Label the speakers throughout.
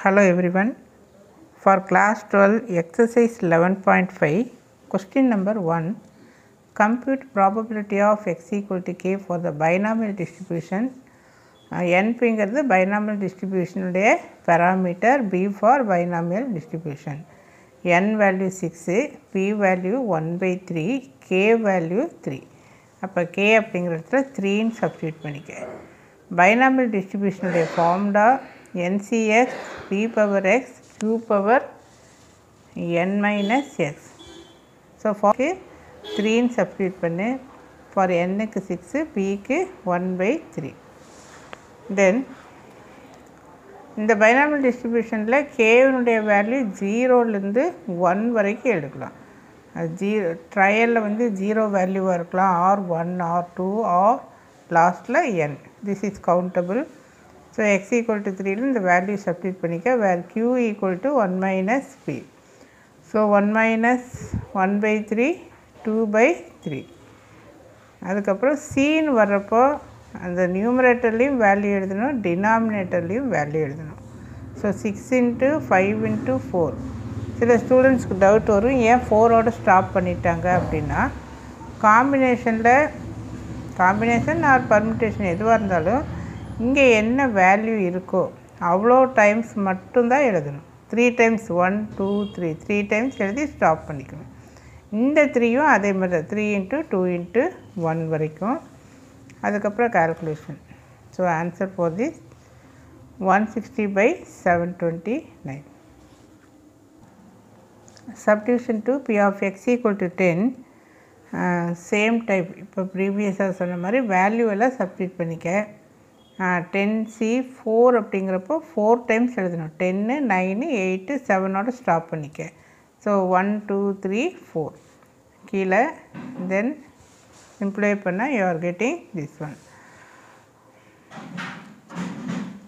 Speaker 1: Hello everyone. For class 12 exercise 11.5 question number 1, compute probability of x equal to k for the binomial distribution. NP is binomial distribution உடைய parameter, B for binomial distribution. N value 6, P value 1 by 3, K value 3. அப்போ K அப்படிங்கிறதுல 3 substitute பண்ணிக்க. Binomial distribution உடைய formula NCX P power x Q power n minus x. So for 3 substitute பண்ணு. For n க்கு 6, P க்கு 1 by 3. Then இந்த binomial distributionல k உடைய value 0லேருந்து 1 வரைக்கும் எடுக்கலாம். ட்ரையலில் வந்து 0 வேல்யூவாக இருக்கலாம், ஆர் 1 ஆர் 2 ஆர் லாஸ்ட்டில் n. This is countable. So x equal to 3 இந்த வேல்யூ சப்ஸ்டிட் பண்ணிக்க, where q equal to 1 minus p. So 1 minus 1 by 3, 2 by 3. அதுக்கப்புறம் cன்னு வர்றப்போ அந்த நியூமரேட்டர்லேயும் வேல்யூ எழுதணும், டினாமினேட்டர்லேயும் வேல்யூ எழுதணும். So 6 into 5 into 4. சில ஸ்டூடெண்ட்ஸ்க்கு டவுட் வரும், ஏன் 4ஓட ஸ்டாப் பண்ணிட்டாங்க அப்படின்னா, காம்பினேஷன் ஆர் பர்முடேஷன் எதுவாக இருந்தாலும் இங்கே என்ன வேல்யூ இருக்கோ அவ்வளோ டைம்ஸ் மட்டும்தான் எழுதணும். 3 times 1 2 3 3 டைம்ஸ் எழுதி ஸ்டாப் பண்ணிக்கணும். இந்த 3யும் அதே மாதிரி தான், 3 into 2 into 1 வரைக்கும். அதுக்கப்புறம் calculation. So answer for this 160 by 729. Substitution to P of x equal to 10. Same type, இப்போ ப்ரீவியஸாக சொன்ன மாதிரி வேல்யூ எல்லாம் சப்ஸ்டிட் பண்ணிக்க. 10C4 அப்படிங்கிறப்போ 4 டைம்ஸ் எழுதணும். 10 9 8 7ஓட ஸ்டாப் பண்ணிக்க. ஸோ 1 2 3 4 கீழே. தென் சிம்பிளை பண்ணால் you are getting this one.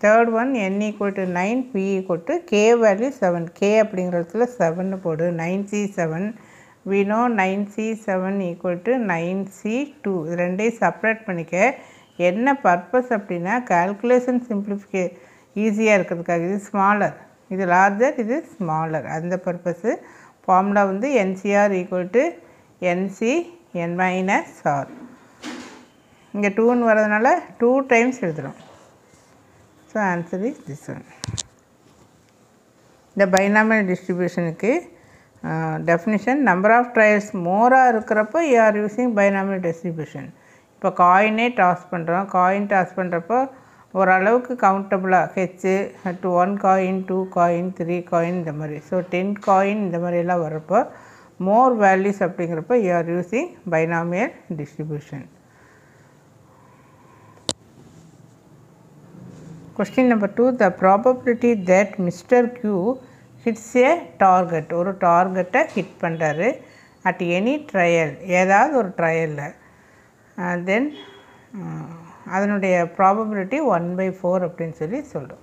Speaker 1: Third one n equal to 9, P equal to k value 7. k அப்படிங்கிறதுல 7 போடு. 9C7. we know 9C7 equal to 9C2. இது ரெண்டையும் செப்பரேட் பண்ணிக்க. என்ன பர்பஸ் அப்படின்னா, கால்குலேஷன் சிம்பிளிஃபிகே ஈஸியாக இருக்கிறதுக்காக. இது ஸ்மாலர், இது லார்ஜர், இது ஸ்மாலர், அந்த பர்பஸ்ஸு. ஃபார்முலா வந்து NCR equal to NC n minus R. இங்கே 2ன்னு வரதுனால 2 டைம்ஸ் எழுதுகிறோம். So answer is this one. இந்த பைனாமியல் டிஸ்ட்ரிபியூஷனுக்கு டெஃபினிஷன், நம்பர் ஆஃப் ட்ரையல்ஸ் மோராக இருக்கிறப்போ you are using binomial distribution. இப்போ காயினே டாஸ் பண்ணுறோம். காயின் டாஸ் பண்ணுறப்போ ஓரளவுக்கு கவுண்டபுளாக ஹெச்சு டு 1 காயின் 2 காயின் 3 காயின் இந்த மாதிரி. ஸோ 10 காயின் இந்த மாதிரியெல்லாம் வர்றப்போ மோர் வேல்யூஸ் அப்படிங்கிறப்போ you are using binomial distribution. Question number 2, the probability that Mr. Q hits a target, ஒரு டார்கெட்டை ஹிட் பண்ணுறாரு at any trial, ஏதாவது ஒரு ட்ரையலில். தென் அதனுடைய ப்ராபபிலிட்டி 1/4 அப்படின்னு சொல்லி சொல்கிறோம்.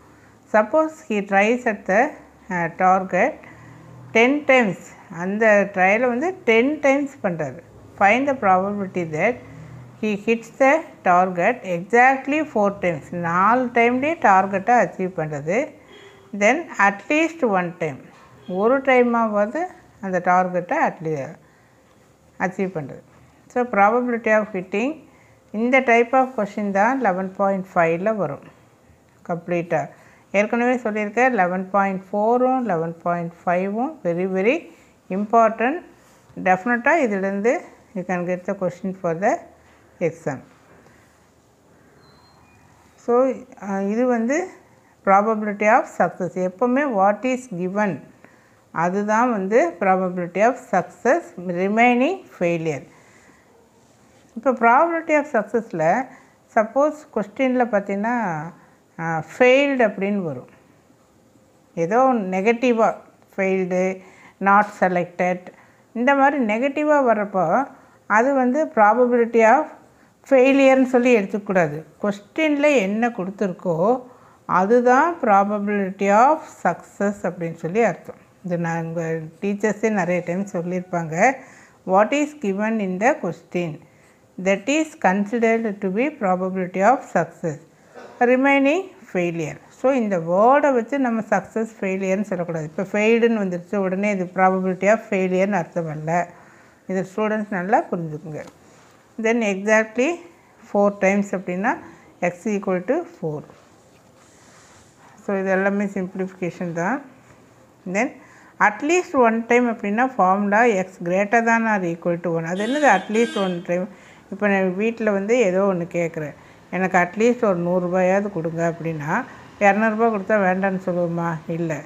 Speaker 1: Suppose he tries at the target 10 times, அந்த ட்ரையலை வந்து 10 times பண்ணுறாரு. find the probability that he hits the target exactly 4 times. 4 டைம்லேயே டார்கெட்டை அச்சீவ் பண்ணுறது. தென் அட்லீஸ்ட் 1 time, ஒரு டைமாவது அந்த டார்கெட்டை அச்சீவ் பண்ணுறது. ஸோ ப்ராபபிலிட்டி ஆஃப் ஹிட்டிங் இந்த டைப் ஆஃப் கொஷின் தான் 11.5ல் வரும் கம்ப்ளீட்டாக. ஏற்கனவே சொல்லியிருக்கேன், 11.4ம் 11.5ம் வெரி வெரி இம்பார்ட்டன்ட். டெஃபினட்டாக இதிலேருந்து you can get the question for the exam. So இது வந்து ப்ராபபிலிட்டி ஆஃப் சக்ஸஸ். எப்போவுமே வாட் இஸ் கிவன் அதுதான் வந்து probability of success, remaining failure. இப்போ ப்ராபபிலிட்டி ஆஃப் சக்ஸஸில் சப்போஸ் கொஸ்டினில் பார்த்தீங்கன்னா ஃபெயில்டு அப்படின்னு வரும். ஏதோ நெகட்டிவாக ஃபெயில்டு, நாட் செலக்டட், இந்த மாதிரி நெகட்டிவாக வர்றப்போ அது வந்து ப்ராபபிலிட்டி ஆஃப் ஃபெயிலியர்னு சொல்லி எடுத்துக்கூடாது. கொஸ்டினில் என்ன கொடுத்துருக்கோ அதுதான் ப்ராபபிலிட்டி ஆஃப் சக்ஸஸ் அப்படின்னு சொல்லி அர்த்தம். இது நாங்கள் டீச்சர்ஸே நிறைய டைம் சொல்லியிருப்பாங்க. What is given in the question that is considered to be probability of success, remaining failure. So இந்த வேர்டை வச்சு நம்ம சக்ஸஸ் ஃபெயிலியர்னு சொல்லக்கூடாது. இப்போ ஃபெயில்டுன்னு வந்துருச்சு உடனே இது ப்ராபபிலிட்டி ஆஃப் ஃபெயிலியர்னு அர்த்தம் அல்ல. இது ஸ்டூடெண்ட்ஸ் நல்லா புரிஞ்சுக்குங்க. தென் எக்ஸாக்ட்லி 4 times அப்படின்னா x ஈக்குவல் டு 4. ஸோ இது எல்லாமே சிம்பிளிஃபிகேஷன் தான். தென் அட்லீஸ்ட் 1 time அப்படின்னா formula X greater than R equal to 1. அது என்னது அட்லீஸ்ட் 1 time? இப்போ நான் வீட்டில் வந்து ஏதோ ஒன்று கேட்குறேன், எனக்கு அட்லீஸ்ட் ஒரு 100 ரூபாயாவது கொடுங்க அப்படின்னா 200 ரூபா கொடுத்தா வேண்டான்னு சொல்லுவோமா? இல்லை.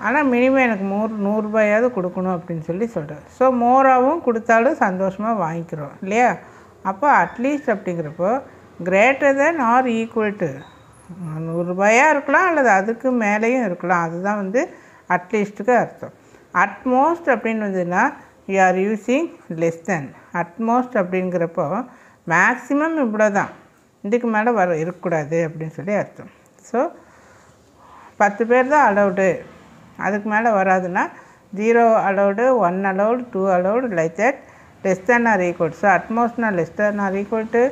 Speaker 1: ஆனால் மினிமம் எனக்கு 100 ரூபாயாவது கொடுக்கணும் அப்படின்னு சொல்லி சொல்கிறேன். ஸோ மோராகவும் கொடுத்தாலும் சந்தோஷமாக வாங்கிக்கிறோம் இல்லையா? அப்போ அட்லீஸ்ட் அப்படிங்கிறப்போ greater than or equal to 100 ரூபாயாக இருக்கலாம் அல்லது அதுக்கு மேலேயும் இருக்கலாம். அதுதான் வந்து அட்லீஸ்ட்டுக்கு அர்த்தம். அட்மோஸ்ட் அப்படின்னு வந்ததுன்னா you are using less than. At most அப்படிங்கிறப்போ மேக்ஸிமம் இவ்வளோ தான், இதுக்கு மேலே இருக்கக்கூடாது அப்படின்னு சொல்லி அர்த்தம். ஸோ 10 பேர் தான் அலௌடு, அதுக்கு மேலே வராதுன்னா 0 allowed, 1 allowed, 2 allowed, like that. Less than or equal. So அட்மோஸ்ட்னா less than or equal to,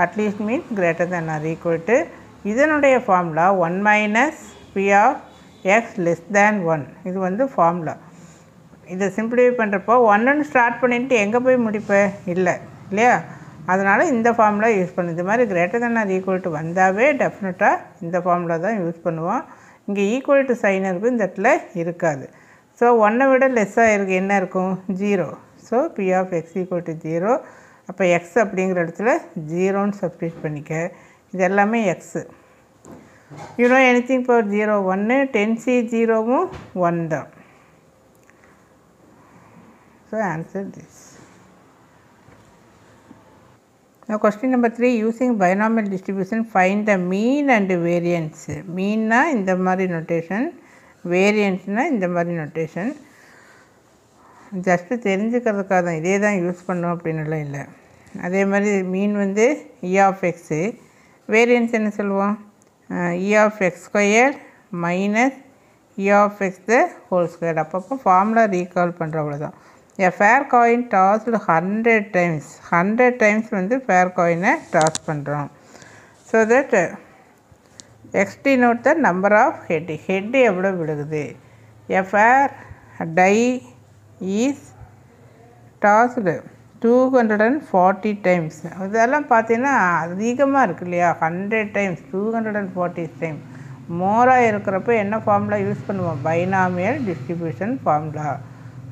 Speaker 1: at least means greater than or equal to. இதனுடைய formula 1 minus P of X less than 1. இது வந்து formula. இதை simplify பண்ணுறப்போ 1ன்னு start பண்ணிவிட்டு எங்கே போய் முடிப்பேன்? இல்லை இல்லையா? அதனால் இந்த ஃபார்முலா யூஸ் பண்ணுது. இது மாதிரி greater than or equal to வந்தாவே டெஃபினட்டாக இந்த ஃபார்முலா தான் யூஸ் பண்ணுவோம். இங்கே ஈக்குவல் டு சைன் இருக்கும், இந்த இடத்துல இருக்காது. ஸோ 1ஐ விட லெஸ்ஸாக இருக்குது, என்ன இருக்கும்? 0. So P of X equal to 0. அப்போ எக்ஸ் அப்படிங்கிற இடத்துல 0ன்னு சப்ஸ்டிட்யூட் பண்ணிக்க. இது எல்லாமே x. You know anything power 0 1, 10c 0வும் 1 தான். So answer this. Now question number 3, using binomial distribution find the mean and variance. மீன்னா இந்த மாதிரி நோட்டேஷன், வேரியன்ஸ்னா இந்த மாதிரி நோட்டேஷன். ஜஸ்ட்டு தெரிஞ்சுக்கிறதுக்காக தான் இதே தான் யூஸ் பண்ணோம் அப்படின்னுலாம் இல்லை. அதே மாதிரி மீன் வந்து இ ஆஃப் எக்ஸு, வேரியன்ஸ் என்ன சொல்லுவோம்? E of x square minus E of x the whole square. அப்பப்போ ஃபார்முலா ரீகால் பண்ணுற அவ்வளோதான். A fair coin tossed 100 times. 100 times வந்து fair coin-ஐ toss பண்ணுறோம். So that x denote the number of head. Head எவ்வளோ விழுகுது? A fair die is tossed 240 times. இதெல்லாம் பார்த்தீங்கன்னா அதிகமாக இருக்கு இல்லையா? 100 times 240 times மோராக இருக்கிறப்ப என்ன ஃபார்முலா யூஸ் பண்ணுவோம்? Binomial distribution formula.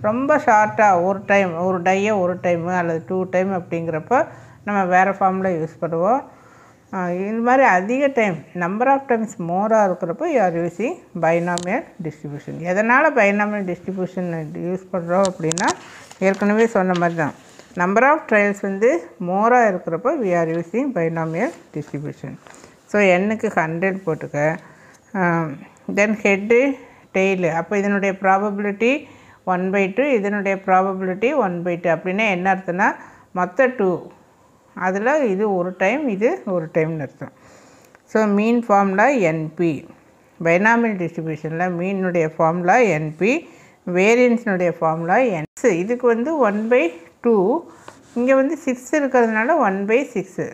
Speaker 1: ரொம்ப ஷார்ட்டாக ஒரு டைம், ஒரு டையை ஒரு டைமு அல்லது 2 டைம் அப்படிங்கிறப்ப நம்ம வேறு ஃபார்முலா யூஸ் பண்ணுவோம். இந்த மாதிரி அதிக டைம் நம்பர் ஆஃப் டைம்ஸ் மோராக இருக்கிறப்போ you are using binomial distribution. எதனால் பைனாமியல் டிஸ்ட்ரிபியூஷன் யூஸ் பண்ணுறோம் அப்படின்னா ஏற்கனவே சொன்ன மாதிரி தான். நம்பர் ஆஃப் ட்ரையல்ஸ் வந்து மோராக இருக்கிறப்போ we are using binomial distribution. So எண்ணுக்கு 100 போட்டுக்க. Then head tail. அப்போ இதனுடைய ப்ராபபிலிட்டி 1/2, இதனுடைய ப்ராபபிலிட்டி 1/2. அப்படின்னா என்ன அர்த்தம்னா மொத்த 2, அதில் இது ஒரு டைம், இது ஒரு டைம்னு அர்த்தம். So mean formula np. Binomial டிஸ்ட்ரிபியூஷனில் மீனுடைய ஃபார்முலா என்பி, வேரியன்ஸினுடைய ஃபார்முலா என்ஸ். இதுக்கு வந்து 1/2, இங்கே வந்து 6 இருக்கிறதுனால 1/6.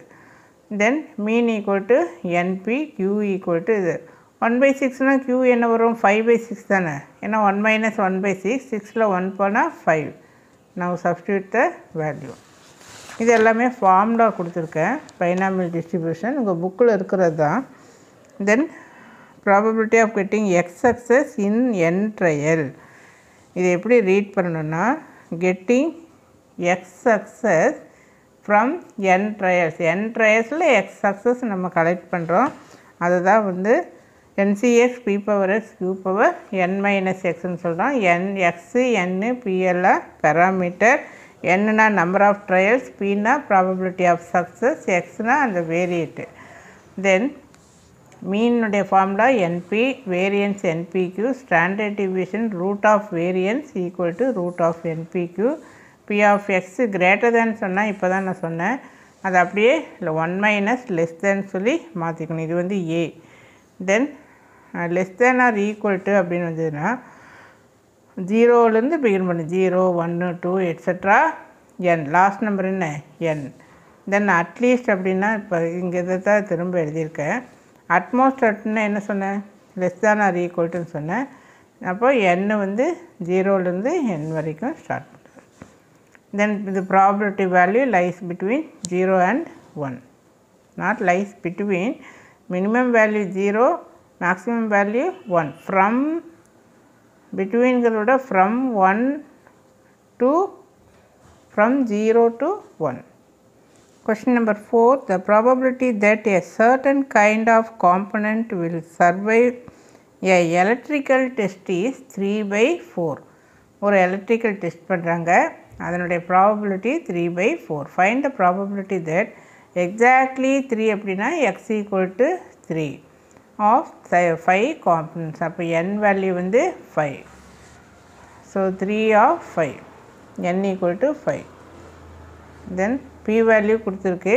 Speaker 1: Then mean equal to np, q equal to இது 1/6னா கியூ என்ன வரும்? 5/6 தானே. ஏன்னா 1 மைனஸ் 1/6, 6ல் 1 போனால் 5. நான் சப்ஸ்டியூட் த வேல்யூ. இது எல்லாமே ஃபார்முலா கொடுத்துருக்கேன். பைனாமியல் டிஸ்ட்ரிபியூஷன் உங்கள் புக்கில் இருக்கிறது தான். Then probability of getting x success in n trial. இதை எப்படி ரீட் பண்ணணுன்னா, getting x success from n trials. N ட்ரையல்ஸில் எக்ஸ் சக்ஸஸ் நம்ம கலெக்ட் பண்ணுறோம். அதுதான் வந்து NCX P power X Q power N minus Xன்னு சொல்கிறோம். X, N, PL பேராமீட்டர், Nனா நம்பர் ஆஃப் ட்ரையல்ஸ், Pனா ப்ராபபிலிட்டி ஆஃப் சக்ஸஸ், Xனா அந்த வேரியேட்டு. தென் மீனுடைய formula NP, variance NPQ, standard division root of variance equal to root of NPQ. P of X greater than சொன்னால் இப்போ தான் நான் சொன்னேன், அது அப்படியே இல்லை 1 மைனஸ் லெஸ் தேன் சொல்லி மாற்றிக்கணும். இது வந்து A. Then less than or equal to அப்படின்னு வந்ததுன்னா 0லேருந்து பிகின் பண்ணு. 0, 1, 2 எட்ஸெட்ரா N. லாஸ்ட் நம்பர் என்ன? N. தென் அட்லீஸ்ட் அப்படின்னா இப்போ இங்கே இதை தான் திரும்ப எழுதியிருக்கேன். அட்மோஸ்ட் அட்னா என்ன சொன்னேன்? லெஸ் தேன் ஆர் ஈக்குவல்ட்டுன்னு சொன்னேன். அப்போ n வந்து 0லேருந்து n வரைக்கும் ஸ்டார்ட் பண்ணுறது. தென் the probability value lies between 0 and 1, not lies between. Minimum value 0, maximum value 1. From between ங்கிறத from 1 to from 0 to 1. Question number 4, the probability that a certain kind of component will survive a electrical test is 3/4. ஒரு electrical test பண்ணுறாங்க, அதனுடைய probability 3/4. Find the probability that exactly 3 அப்படின்னா x equal to 3 of 5 components. அப்போ n value வந்து 5. So 3 of 5, n equal to 5. Then p value கொடுத்துருக்கு,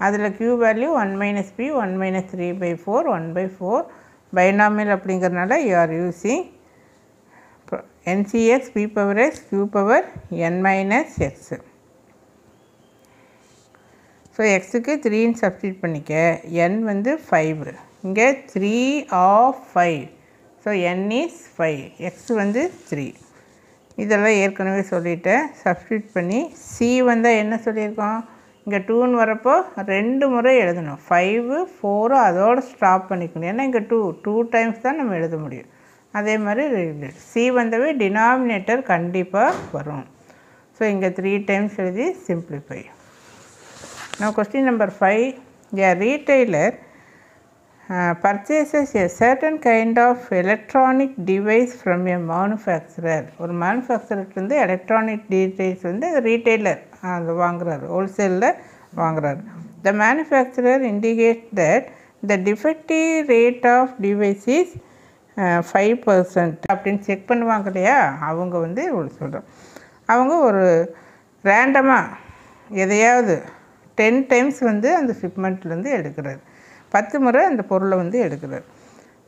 Speaker 1: அதில் q value 1 minus p, 1 minus 3/4, 1/4. Binomial அப்படிங்கிறதுனால you are using NCX p power x q power n minus x. So எக்ஸுக்கு 3ன்னு substitute பண்ணிக்க, n வந்து 5, இங்கே 3 of 5. So n is 5, x வந்து 3. இதெல்லாம் ஏற்கனவே சொல்லிவிட்டேன். சப்ஸ்டியூட் பண்ணி c வந்தால் என்ன சொல்லியிருக்கோம், இங்கே 2ன்னு வரப்போ 2 முறை எழுதணும். 5 4 அதோடு ஸ்டாப் பண்ணிக்கணும், ஏன்னா இங்கே 2 டைம்ஸ் தான் நம்ம எழுத முடியும். அதே மாதிரி c வந்தவே டினாமினேட்டர் கண்டிப்பாக வரும். ஸோ இங்கே 3 டைம்ஸ் எழுதி simplify. Now question number 5, a retailer purchases a certain kind of electronic device from a manufacturer. ஒரு மேனுஃபேக்சரர்லேருந்து எலக்ட்ரானிக் டிவைஸ் வந்து ரீட்டைலர் அது வாங்குறாரு, ஹோல்சேலில் வாங்குறாரு. The manufacturer indicates that the defective rate of device is 5% அப்படின்னு check பண்ணுவாங்க இல்லையா, அவங்க வந்து சொல்கிறோம். அவங்க ஒரு ரேண்டமாக எதையாவது 10 டைம்ஸ் வந்து அந்த ஷிப்மெண்ட்லேருந்து எடுக்கிறார், 10 முறை அந்த பொருளை வந்து எடுக்கிறார்.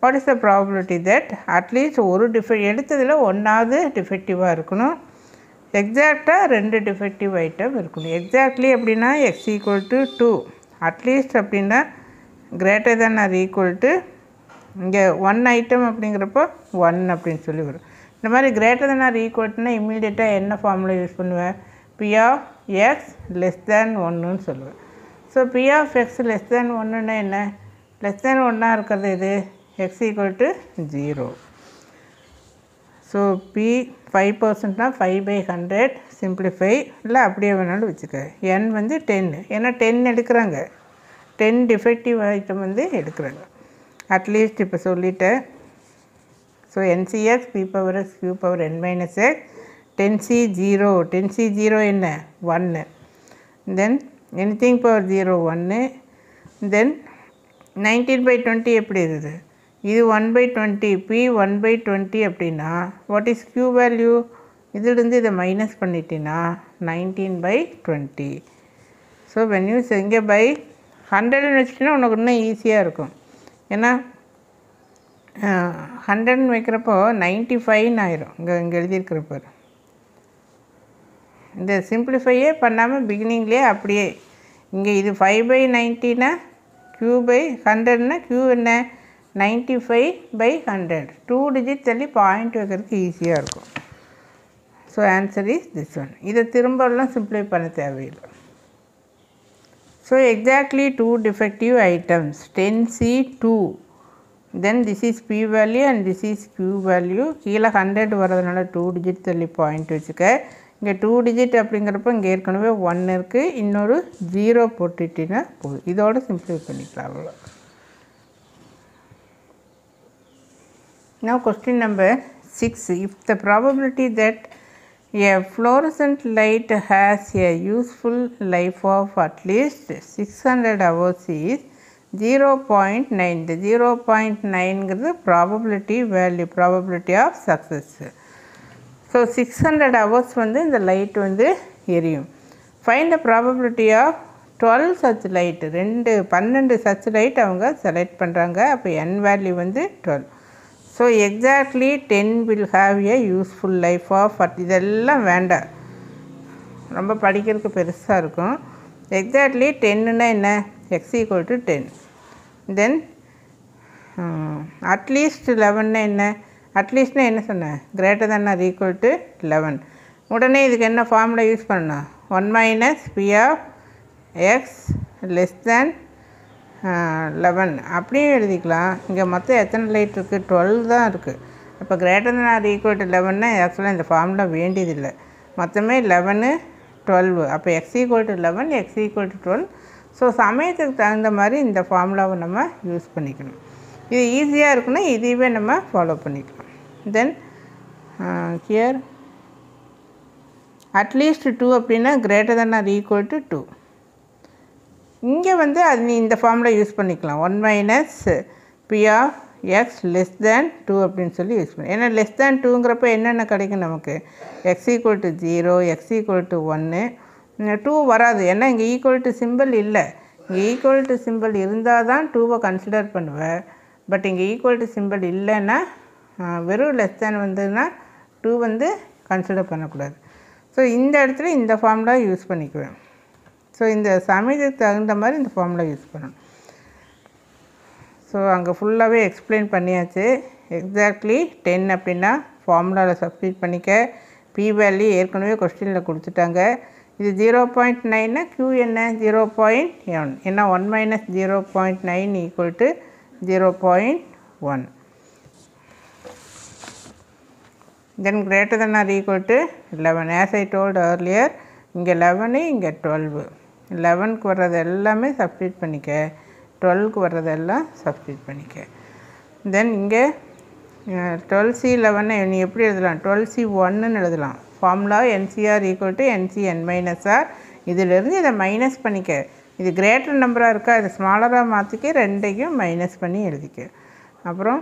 Speaker 1: What is the probability that at least ஒரு எடுத்ததில் ஒன்றாவது டிஃபெக்டிவாக இருக்கணும், எக்ஸாக்டாக 2 டிஃபெக்டிவ் ஐட்டம் இருக்கணும். எக்ஸாக்ட்லி அப்படின்னா எக்ஸ் ஈக்குவல் டு 2, அட்லீஸ்ட் அப்படின்னா greater than or equal to, இங்கே 1 ஐட்டம் அப்படிங்கிறப்போ 1 அப்படின்னு சொல்லி வரும். இந்த மாதிரி கிரேட்டர் தேன் ஆர் ஈக்குவல்ட்டுனா இம்மீடியட்டாக என்ன ஃபார்முலா யூஸ் பண்ணுவேன், p of x less than 1ன்னு சொல்லுவேன். So p of x less than 1ன்னா என்ன, less than 1 இருக்கிறது இது x equal to 0. So p 5%னா 5/100 simplify, இல்லை அப்படியே வேணாலும் வச்சுக்க. n வந்து 10, ஏன்னா 10 எடுக்கிறாங்க, 10 டிஃபெக்டிவ் ஐட்டம் வந்து எடுக்கிறாங்க. அட்லீஸ்ட் இப்போ சொல்லிட்டேன். So NCX p power x q power n minus x, 10c 0, 10c 0 என்ன 1, தென் anything power 0 1, தென் 19/20 எப்படி இருக்குது, இது 1/20, p 1/20 அப்படின்னா வாட் இஸ் q வேல்யூ, இதிலிருந்து இதை மைனஸ் பண்ணிட்டீங்கன்னா 19/20. ஸோ when you இங்கே பை 100ன்னு வச்சுட்டிங்கன்னா உனக்கு இன்னும் ஈஸியாக இருக்கும், ஏன்னா 100ன்னு வைக்கிறப்போ 95ன்னு ஆயிரும். இங்கே எழுதியிருக்கிறப்ப இந்த சிம்பிளிஃபையே பண்ணாமல் பிகினிங்லேயே அப்படியே இங்கே இது 5/90னா q/100னா q என்ன 95/100, 2 டிஜிட் தள்ளி பாயிண்ட் வைக்கிறதுக்கு ஈஸியாக இருக்கும். So answer is this one. இதை திரும்பலாம் சிம்பிளை பண்ண தேவையில்லை. So exactly 2 defective items 10c2, then this is p value and this is q value. கீழே 100 வரதுனால 2 டிஜிட் தள்ளி பாயிண்ட் வச்சுக்க. இங்கே 2 டிஜிட் அப்படிங்கிறப்ப இங்கே ஏற்கனவே 1 இருக்குது, இன்னொரு 0 போட்டுட்டிங்கன்னா போதும். இதோட சிம்பிளை பண்ணிக்கலாம், அவ்வளோ. Now question number 6, if the probability that a fluorescent light has a useful life of at least 600 hours is 0.9. The 0.9ங்கிறது probability value, probability of success. So 600 hours வந்து இந்த லைட் வந்து எரியும். Find the probability of 12 such light, 12 such light அவங்க select பண்ணுறாங்க. அப்போ n value வந்து 12. So exactly 10 will have a useful life of, இதெல்லாம் வேண்டாம், ரொம்ப படிக்கிறதுக்கு பெருசாக இருக்கும். எக்ஸாக்ட்லி 10ன்னா என்ன, x equal to 10. தென் அட்லீஸ்ட் 11 என்ன, அட்லீஸ்ட்னா என்ன சொன்னேன், greater than or equal to 11. உடனே இதுக்கு என்ன ஃபார்முலா யூஸ் பண்ணணும், 1 minus P of X less than 11 அப்படியும் எழுதிக்கலாம். இங்கே மொத்தம் எத்தனை லைட் இருக்குது, 12 தான் இருக்குது. அப்போ greater than or equal to 11னா ஆக்சுவலாக இந்த ஃபார்முலா வேண்டியதில்லை, மொத்தமே 11 12. அப்போ x equal to 11 x equal to 12. So சமயத்துக்கு தகுந்த மாதிரி இந்த ஃபார்முலாவை நம்ம யூஸ் பண்ணிக்கணும். இது ஈஸியாக இருக்குன்னா இதுவே நம்ம ஃபாலோ பண்ணிக்கலாம். தென் ஹியர் அட்லீஸ்ட் 2 அப்படின்னா greater than or equal to 2. இங்கே வந்து அது நீ இந்த ஃபார்முலா யூஸ் பண்ணிக்கலாம், 1 minus P of X less than 2 அப்படின்னு சொல்லி யூஸ் பண்ணி. ஏன்னா லெஸ் தேன் 2ங்கிறப்ப என்னென்ன கிடைக்கும் நமக்கு, X equal to 0 X equal to 1. 2 வராது, ஏன்னா இங்கே ஈக்குவல் டு சிம்பிள் இல்லை. இங்கே ஈக்குவல் டு சிம்பிள் இருந்தால் தான் 2வை கன்சிடர் பண்ணுவேன். பட் இங்கே ஈக்குவல் டு சிம்பிள் இல்லைன்னா வெறும் லெஸ் தேன் வந்ததுன்னா 2 வந்து கன்சிடர் பண்ணக்கூடாது. ஸோ இந்த இடத்துல இந்த ஃபார்முலா யூஸ் பண்ணிக்குவேன். ஸோ இந்த சமயத்துக்கு தகுந்த மாதிரி இந்த ஃபார்முலா யூஸ் பண்ணணும். ஸோ அங்கே ஃபுல்லாகவே எக்ஸ்பிளைன் பண்ணியாச்சு. எக்ஸாக்ட்லி 10 அப்படின்னா ஃபார்முலாவில் சப்ஸ்டிட் பண்ணிக்க. பி வேல்யூ ஏற்கனவே கொஸ்டினில் கொடுத்துட்டாங்க. இது 0.9னா க்யூ என்ன 0.1, ஏன்னா 1 மைனஸ் 0.9 equal to 0.1. Then greater than or equal to 11. As I told earlier, இங்கே 11 இங்கே 12. 11க்கு வர்றது எல்லாமே சப்ஸ்டிட் பண்ணிக்க, 12க்கு வர்றதெல்லாம் சப்ஸ்டிட் பண்ணிக்க. தென் இங்கே 12C11 நீ எப்படி எழுதலாம், 12C1ன்னு எழுதலாம். Formula nCr equal to nCn minus r. இதிலிருந்து இதை மைனஸ் பண்ணிக்க. இது கிரேட்டர் நம்பராக இருக்கா, இது ஸ்மாலராக மாற்றிக்க, ரெண்டையும் மைனஸ் பண்ணி எழுதிக்க. அப்புறம்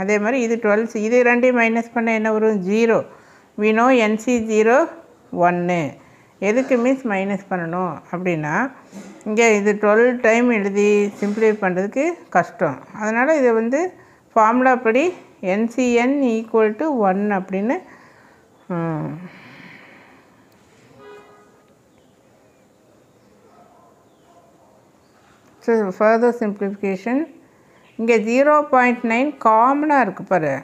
Speaker 1: அதே மாதிரி இது 12C, இது ரெண்டையும் மைனஸ் பண்ண என்ன வரும், 0. we know NC 0 1. எதுக்கு மீன்ஸ் மைனஸ் பண்ணணும் அப்படின்னா இங்கே இது 12 டைம் எழுதி சிம்பிளிஃபை பண்ணுறதுக்கு கஷ்டம். அதனால் இதை வந்து ஃபார்முலா படி NCN ஈக்குவல் டு 1 அப்படின்னு ஸோ ஃபர்தர் சிம்பிளிஃபிகேஷன். இங்கே 0.9 காமனாக இருக்குது பாரு,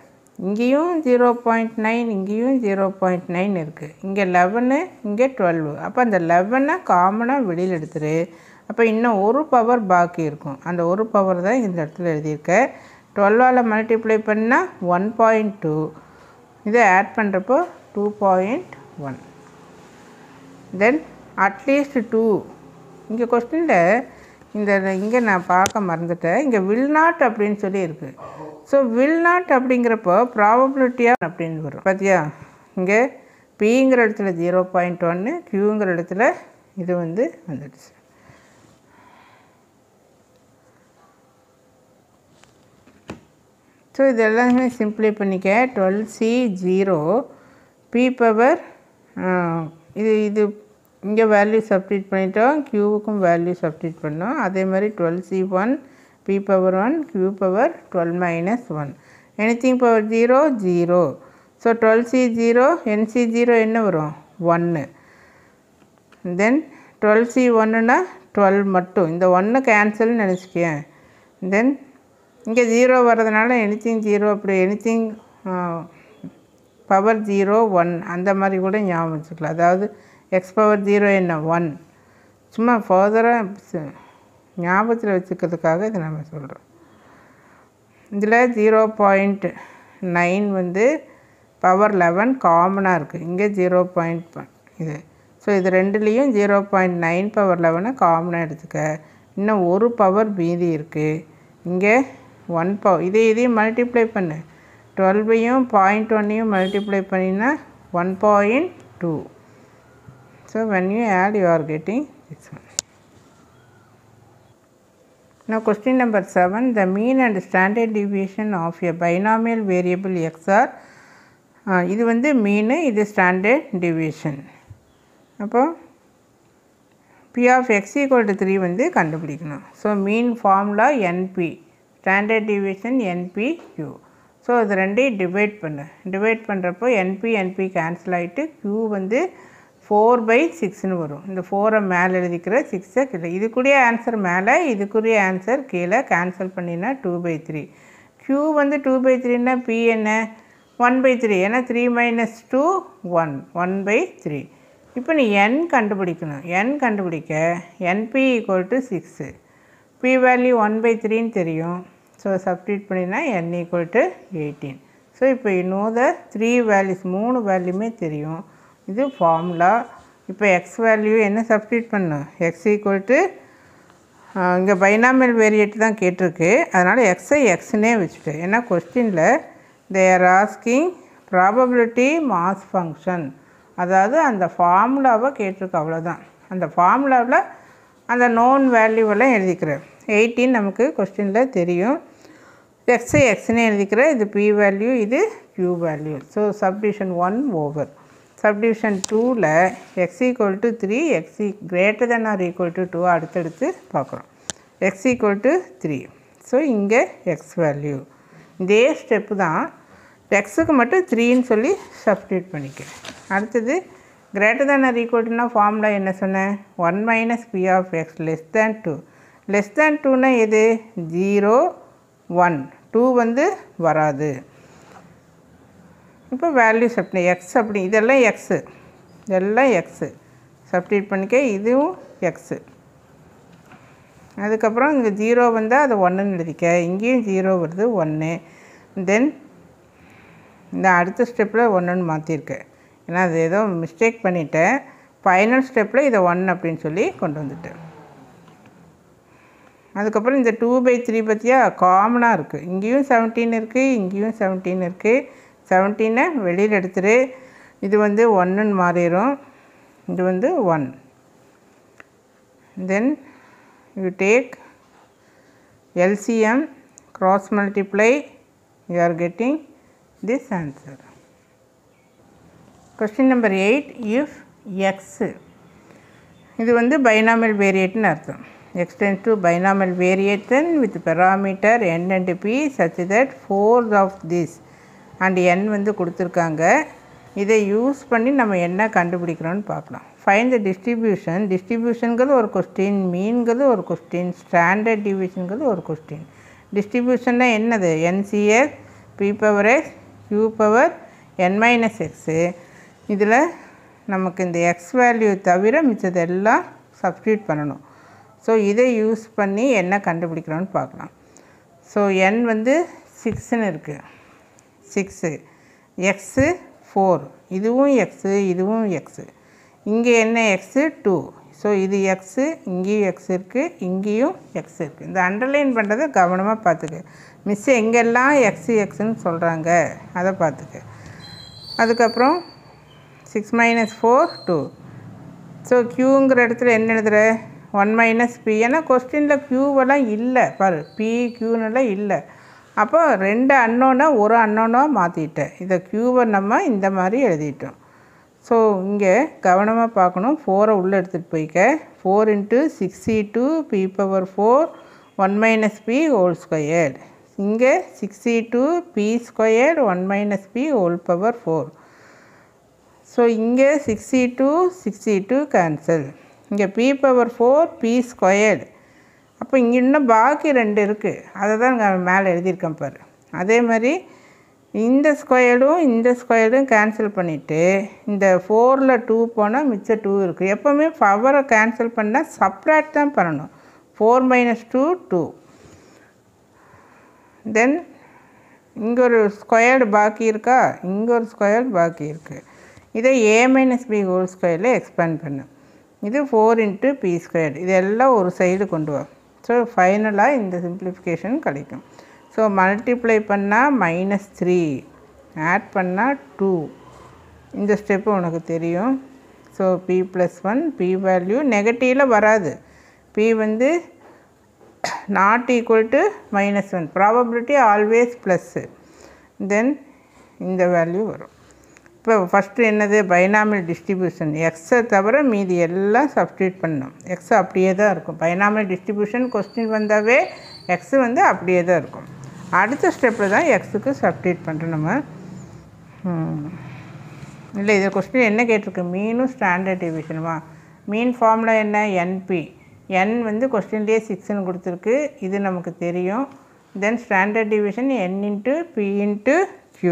Speaker 1: இங்கேயும் 0.9 இங்கேயும் 0.9 இருக்குது. இங்கே 11 இங்கே 12. அப்போ அந்த 11 காமனாக வெளியில் எடுத்துரு. அப்போ இன்னும் ஒரு பவர் பாக்கி இருக்கும். அந்த ஒரு பவர் தான் இந்த இடத்துல எழுதியிருக்கேன். 12ஆல் மல்டிப்ளை பண்ணால் 1.2. இதை ஆட் பண்ணுறப்போ 2.1. தென் அட்லீஸ்ட் 2. இங்கே கொஸ்டினில் இங்கே நான் பார்க்க மறந்துட்டேன், இங்கே வில் நாட் அப்படின்னு சொல்லி இருக்குது. ஸோ வில் நாட் அப்படிங்கிறப்போ ப்ராபபிலிட்டியாக அப்படின்னு வரும் பார்த்தியா. இங்கே பிங்கிற இடத்துல 0.1, க்யூங்கிற இடத்துல இது வந்து வந்துடுச்சு. ஸோ இது எல்லாமே சிம்பிளை பண்ணிக்க. 12C0 பி பவர் இது இங்கே வேல்யூ சப்ஸ்டிட் பண்ணிட்டோம், க்யூவுக்கும் வேல்யூ சப்ஸ்டிட் பண்ணோம். அதே மாதிரி 12C1 p power 1 q power 12 minus 1. anything power 0 0. so 12C0 NC0 என்ன வரும் 1. then 12C1 னா 12 மட்டும், இந்த 1 கேன்சல் நினச்சிக்கேன். தென் இங்கே 0 வர்றதுனால anything 0 அப்படி anything பவர் 0 1 அந்த மாதிரி கூட ஞாபகம் வச்சுக்கலாம். அதாவது எக்ஸ் பவர் 0 என்ன 1. சும்மா ஃபர்தராக ஞாபகத்தில் வச்சுக்கிறதுக்காக இதை நம்ம சொல்கிறோம். இதில் 0.9 வந்து பவர் 11 காமனாக இருக்குது. இங்கே 0.1 இது. ஸோ இது ரெண்டுலேயும் 0.9 பவர் 11 காமனாக எடுத்துக்க. இன்னும் ஒரு பவர் மீதி இருக்குது. இங்கே 1 பவர் இதையும் மல்டிப்ளை பண்ணு. 12ஐயும் 0.1ஐயும் மல்டிப்ளை பண்ணினா 1.2. So when you add you are getting this one. Now question number 7, the mean and standard deviation of a binomial variable x are இது வந்து மீன், இது ஸ்டாண்டர்ட் டிவியேஷன். அப்போ p of x equal to 3 வந்து கண்டுபிடிக்கணும். So mean formula NP, standard deviation NPQ. So இது ரெண்டையும் divide பண்ணுறப்போ NP NP cancel ஆகிட்டு Q வந்து 4/6 வரும். இந்த 4 மேலே எழுதிக்கிற 6 கீழே. இதுக்குரிய ஆன்சர் மேலே, இதுக்குரிய ஆன்சர் கீழே. கேன்சல் பண்ணினா 2/3. Q வந்து 2/3ன்னா P என்ன 1/3. ஏன்னா 3 - 2 1 1/3. இப்போ நீ n கண்டுபிடிக்கணும். n கண்டுபிடிக்க NP = 6. P வேல்யூ 1/3ன்னு தெரியும். ஸோ சப்ஸ்டிட்யூட் பண்ணினா n = 18. ஸோ இப்போ இன்னும் 3 வேல்யூஸ் 3 வேல்யூமே தெரியும். இது ஃபார்முலா. இப்போ எக்ஸ் வேல்யூ என்ன சப்ஸ்டிட்யூட் பண்ணணும்? எக்ஸ் ஈக்குவல் டு இங்கே பைனாமியல் வேரியேட் தான் கேட்டிருக்கு. அதனால் எக்ஸை எக்ஸ்னே வச்சுட்டு, ஏன்னா கொஸ்டினில் they are asking probability mass function, அதாவது அந்த ஃபார்முலாவை கேட்டிருக்கு, அவ்வளோதான். அந்த ஃபார்முலாவில் அந்த நோன் வேல்யூவெல்லாம் எழுதிக்கிறேன். 18 நமக்கு கொஸ்டினில் தெரியும். எக்ஸை எக்ஸ்னே எழுதிக்கிறேன். இது பி வேல்யூ, இது Q value. So subdivision 1 over. Subdivision 2ல் x = 3, x ≥ 2 அடுத்தடுத்து பார்க்குறோம். x = 3. ஸோ இங்கே எக்ஸ் வேல்யூ இதே ஸ்டெப்பு தான். எக்ஸுக்கு மட்டும் 3ன்னு சொல்லி சப்ஸ்டிட்யூட் பண்ணிக்கிறேன். அடுத்தது ≥ ஃபார்முலா என்ன சொன்னேன்? 1 - p of x <2. <2ன்னா எது? 0 1 2 வந்து வராது. இப்போ வேல்யூ சப்டி எக்ஸ் அப்படி இதெல்லாம் எக்ஸு, இதெல்லாம் எக்ஸு சப்ஸ்டிட்யூட் பண்ணிக்க. இதுவும் எக்ஸு. அதுக்கப்புறம் இங்கே 0 வந்தால் அது 1ன்னு எழுதிக்க. இங்கேயும் 0 வருது 1. தென் இந்த அடுத்த ஸ்டெப்பில் 1ன்னு மாற்றிருக்கேன். ஏன்னா அது ஏதோ மிஸ்டேக் பண்ணிவிட்டேன். ஃபைனல் ஸ்டெப்பில் இதை 1 அப்படின்னு சொல்லி கொண்டு வந்துட்டேன். அதுக்கப்புறம் இந்த 2/3 பற்றியா காமனாக இருக்குது. இங்கேயும் 17 இருக்குது, இங்கேயும் 17 இருக்குது. 17 வெளியில் எடுத்துரு. இது வந்து 1ன்னு மாறிடும். இது வந்து 1. Then you take LCM, cross multiply, you are getting this answer. Question number 8. If x, இது வந்து binomial variateன்னு அர்த்தம். x tends to binomial variation with parameter n and p such that 4 of this and n வந்து கொடுத்துருக்காங்க. இதை use பண்ணி நம்ம என்ன கண்டுபிடிக்கிறோன்னு பார்க்கலாம். Find the distribution. டிஸ்ட்ரிபியூஷனுங்கிறது ஒரு கொஸ்டின், மீன்கிறது ஒரு கொஸ்டின், ஸ்டாண்டர்ட் டிவிஷனுங்கிறது ஒரு கொஸ்டின். டிஸ்ட்ரிபியூஷன்னா என்னது? NCX p/x q/n - x. இதில் நமக்கு இந்த எக்ஸ் வேல்யூ தவிர மிச்சதெல்லாம் சப்ஸ்டிட்யூட் பண்ணணும். ஸோ இதை யூஸ் பண்ணி என்ன கண்டுபிடிக்கிறோன்னு பார்க்கலாம். ஸோ n வந்து 6ன்னு இருக்குது. 6 எக்ஸு 4, இதுவும் எக்ஸு, இதுவும் எக்ஸு. இங்கே என்ன எக்ஸு? 2. ஸோ இது எக்ஸு, இங்கேயும் எக்ஸ் இருக்குது, இங்கேயும் எக்ஸ் இருக்குது. இந்த அண்டர்லைன் பண்ணுறதை கவனமாக பார்த்துக்க. மிஸ் எங்கெல்லாம் எக்ஸு எக்ஸுன்னு சொல்கிறாங்க அதை பார்த்துக்க. அதுக்கப்புறம் 6 - 4 2. ஸோ க்யூங்கிற இடத்துல என்ன எழுதுகிற? 1 - p. ஏன்னா கொஸ்டினில் க்யூவெல்லாம் இல்லை பாரு, பி க்யூன்னெல்லாம் இல்லை. அப்போ 2 அன்னோனை ஒரு அன்னோனாக மாற்றிட்டேன். இதை க்யூவை நம்ம இந்த மாதிரி எழுதிட்டோம். ஸோ இங்கே கவனமாக பார்க்கணும். 4 உள்ளே எடுத்துகிட்டு போய்க்க. 4 × 62 p/4 1 - p (2). இங்கே 62 p² 1 - p (4). ஸோ இங்கே 62 62 கேன்சல். இங்கே p/4 p². அப்போ இங்கே இன்னும் பாக்கி 2 இருக்குது. அதை தான் நான் மேலே எழுதியிருக்கேன் பாரு. அதே மாதிரி இந்த ஸ்கொயர்டும் இந்த ஸ்கொயர்டும் கேன்சல் பண்ணிவிட்டு இந்த 4ல் 2 போனால் மிச்சம் 2 இருக்குது. எப்போவுமே பவரை கேன்சல் பண்ணால் சப்ராக்ட் தான் பண்ணணும். 4 - 2 2. தென் இங்கே ஒரு ஸ்கொயர்டு பாக்கி இருக்கா, இங்கே ஒரு ஸ்கொயர்டு பாக்கி இருக்குது. இதை a - b (2)ல் எக்ஸ்பேண்ட் பண்ணு. இது 4 × p². இதெல்லாம் ஒரு சைடு கொண்டு வா. ஸோ ஃபைனலாக இந்த சிம்பிளிஃபிகேஷன் கிடைக்கும். ஸோ மல்டிப்ளை பண்ணால் -3, ஆட் பண்ணால் 2. இந்த ஸ்டெப்பு உனக்கு தெரியும். ஸோ p+1, p வேல்யூ நெகட்டிவில் வராது. p வந்து not equal to -1, probability always plus. Then இந்த வேல்யூ வரும். இப்போ ஃபஸ்ட்டு என்னது? Binomial distribution. எக்ஸை தவிர மீதி எல்லாம் சப்ஸ்டிட்யூட் பண்ணணும். எக்ஸ் அப்படியே தான் இருக்கும். பைனாமியல் டிஸ்ட்ரிபியூஷன் கொஸ்டின் வந்தாவே எக்ஸு வந்து அப்படியே தான் இருக்கும். அடுத்த ஸ்டெப்பில் தான் எக்ஸுக்கு சப்ஸ்டிட்யூட் பண்ணுறோம் நம்ம. இல்லை இது கொஸ்டின் என்ன கேட்டிருக்கு, மீனும் ஸ்டாண்டர்ட் டிவிஷனுமா. மீன் ஃபார்முலா என்ன, என்பி. n வந்து கொஸ்டின்லேயே 6ன்னு கொடுத்துருக்கு, இது நமக்கு தெரியும். Then standard deviation n into P into q.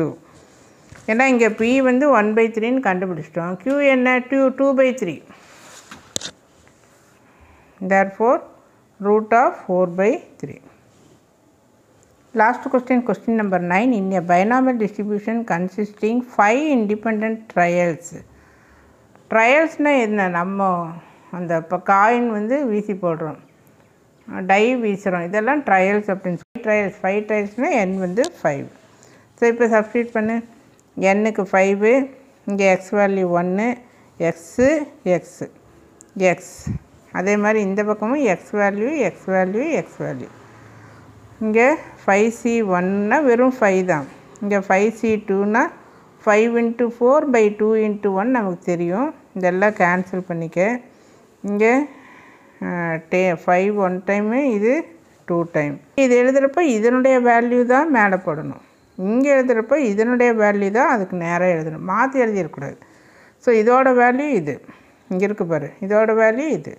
Speaker 1: ஏன்னா இங்கே p வந்து 1/3ன்னு கண்டுபிடிச்சிட்டோம். q என்ன, 2/3. therefore root of 4/3. Last question, question number 9. In a binomial distribution consisting 5 independent trials. ட்ரையல்ஸ்னால் என்ன, நம்ம அந்த இப்போ காயின் வந்து வீசி போடுறோம், டை வீசுகிறோம், இதெல்லாம் ட்ரையல்ஸ் அப்படின்னு சொல்லி. ஃபைவ் ட்ரையல்ஸ்னால் n வந்து 5. ஸோ இப்போ சப்ஸ்டியூட் பண்ணு. n-க்கு 5, இங்கே X value 1, x x X. அதே மாதிரி இந்த பக்கமும் X value X value X value. இங்கே 5c1னா வெறும் 5 தான். இங்கே 5c2னா 5 × 4/2 × 1 நமக்கு தெரியும். இதெல்லாம் கேன்சல் பண்ணிக்க. இங்கே 5 1 டைமு, இது 2 டைம். இது எழுதுகிறப்ப இதனுடைய வேல்யூ தான் மேலே போடணும், இங்கே எழுதுகிறப்ப இதனுடைய வேல்யூ தான் அதுக்கு நேராக எழுதணும், மாற்றி எழுதிடக்கூடாது. ஸோ இதோட வேல்யூ இது, இங்கே இருக்கு பாரு, இதோட வேல்யூ இது,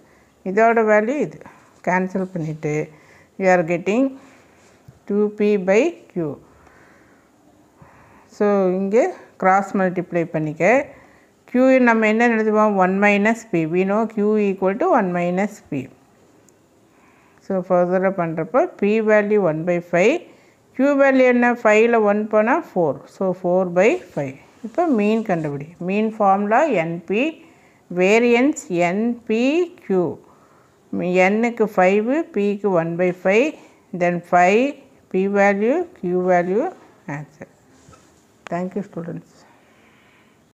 Speaker 1: இதோட வேல்யூ இது. கேன்சல் பண்ணிவிட்டு you are getting 2p/q. So இங்கே கிராஸ் மல்டிப்ளை பண்ணிக்க. q நம்ம என்ன எழுதுவோம், 1 - p. we know q = 1 - p. So ஃபர்தராக பண்ணுறப்போ p வேல்யூ 1/5, q வேல்யூ என்ன, 5ல் 1 போனால் 4, ஸோ 4/5. இப்போ மீன் கண்டுபிடி. Mean formula np, variance npq. n-க்கு 5, p-க்கு 1/5, then 5, p value, q value, answer. Thank you students.